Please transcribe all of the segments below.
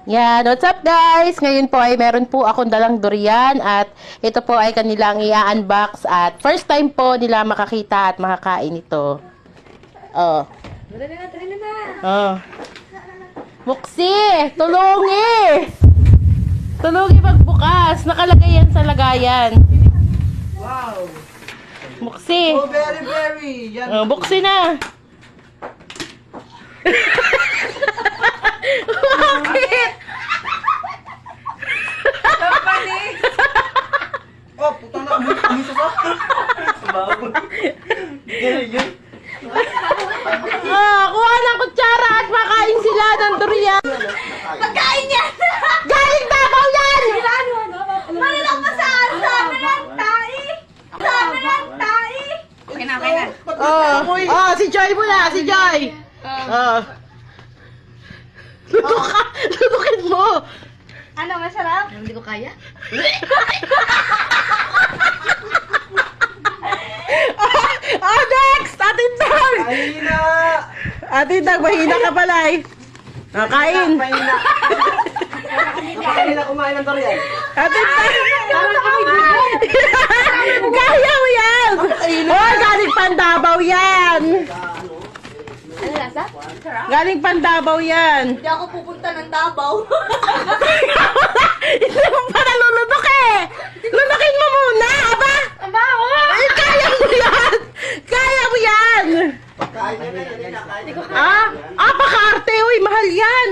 Yan, what's up guys? Ngayon po ay meron po akong dalang durian at ito po ay kanilang i-unbox at first time po nila makakita at makakain ito. Oh. Tara na. Oh. Muksi, tulungi! Tulungi magbukas. Nakalagay yan sa lagayan. Wow! Muksi. Oh, very! Yan. Oh, buksi na. Bakit? Oh, putang na. Umisa ka? Bago. Yan. Kuha ng kutsara at makain sila ng durian. Pagkain niya! Galing Davao yan! Manilang pa saan? Sabi ng tae! Okay na. Si Joy muna, si Joy. Lutukin mo. Ano, masarap? Hindi ko kaya. Next! Atintag! Mahina! Atintag, mahina ka pala eh. Kain. Mahina. Napakahina kumain ng durian. Atintag! Kaya mo yan! Oh, galing Pandabaw yan! Ano lasa? Sarap? Galing Pandabaw yan! Hindi ako pupunta ng Davao. Hindi mo para lulunok eh! Lunukin mo muna, aba! Ang baho! Ay, kaya mo yan! Kaya mo yan! Pakarte! Uy, mahal yan!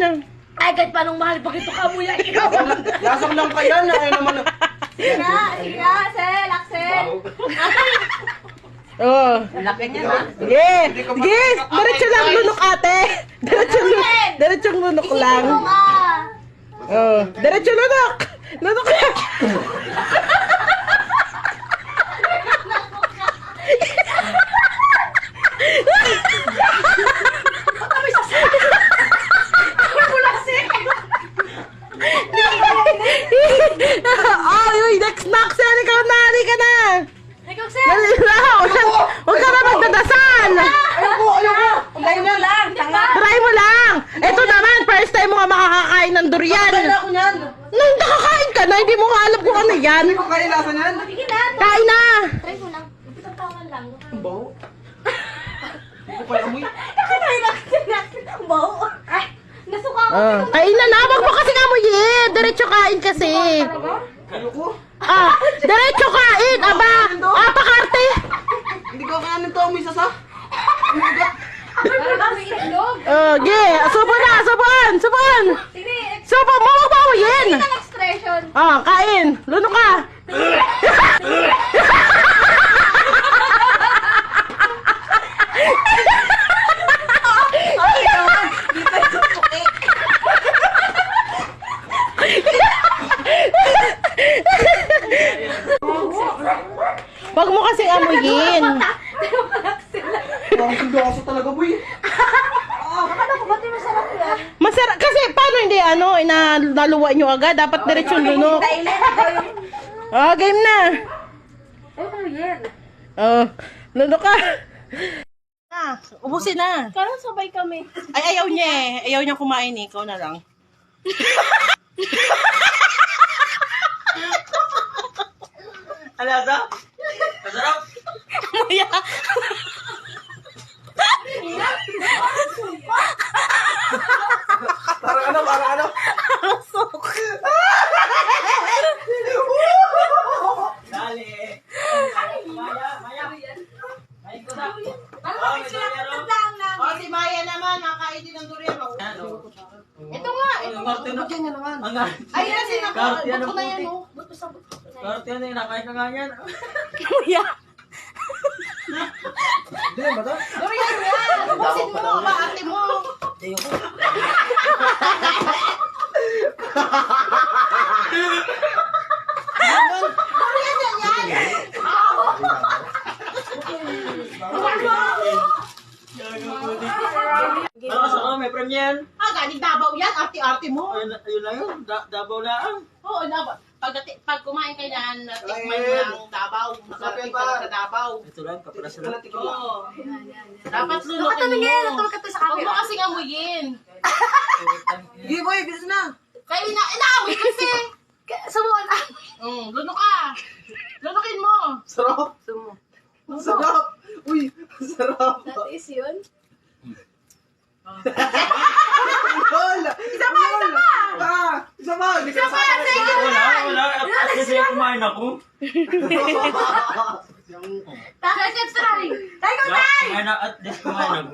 Ay, kahit paanong mahal pag ito kamuya ikaw. Lasang lang pa yan. Ay naman. Sige nga, Sel, Axel. Oh. Laki niya na. Sige! Sige! Diretso lang lunok ate! Diretsong lunok lang. Oh. Diretso lunok! Lunok lang! Next na! Axel! Ikaw na! Halika na! Ikaw, Sel. Dali na! Huwag ka na magdadasal! Ayoko! Try mo lang, tanga. Try mo lang! Ito naman, first time mo nga makakakain ng durian. Kain na ako niyan. Nang nakakain ka na, hindi mo nga alam kung ano yan. Hindi ko kaya lasa niyan. Sige na. Kain na! Try mo lang. Isang taon lang. Ang baho. Hindi ko kaya amoy. Kakatayin lang. Ang baho. Ay, nasuka ako. Kain na! Wag mo kasi kamuyin! Diretso kain kasi. Ayoko. Diretso kain! Aba! Pakarte! Hindi ko kaya nito amoy sasa. Para kami itlog. Supon! Supon! Sige, Supon mo! Wag mo amuyin! ang expression. Kain! Luno ka! Wag mo kasing amuyin. Parang sindoso talaga, boy. Akala ko ba't yung masarap yan? Masarap kasi paano hindi naluwa nyo agad, dapat diretsong lunok. Game na. Ano yan? Lunok ka. Ubusin na. Parang sabay kami. Ay, ayaw niya eh. Ayaw niya kumain eh. Ikaw na lang. Alada? Masarap? Maya. Parang ano? Dali. Si Maya naman, nakain din ng durian. Ito nga. Bagyan niya naman. Ay, kasi Karte buto na yan. Buto sa buto. Karte yan eh, nakain na nga yan. Maya. Hindi ba ito? Durian yan. Ubusin mo. Ate mo. Ayoko. Durian yan. May premiere. Galing Davao yan. Arte-arte mo. Ayun na yun. Dabaw lang. Oo, pag kumain ka yan, tikman mo ng Davao. Nakarating ka na sa Davao. Ito lang, kapalas Oo. na. Dapat lunukin mo. Nakatamingin, natumakit sa Huwag mo camera. kasing amuyin. Sige boy, bilis na. Kaya inaaway kasi. Sumuha na. Luno ka. Lunukin mo. Sarap. Sarap. Uy, sarap. Natiis yun? Wala. Isa pa, isa pa. Isa pa. Isa pa, sige Wala, na. wala. Kasi kumain ako. Let's try. Tayo Kumain na at least kumain ako.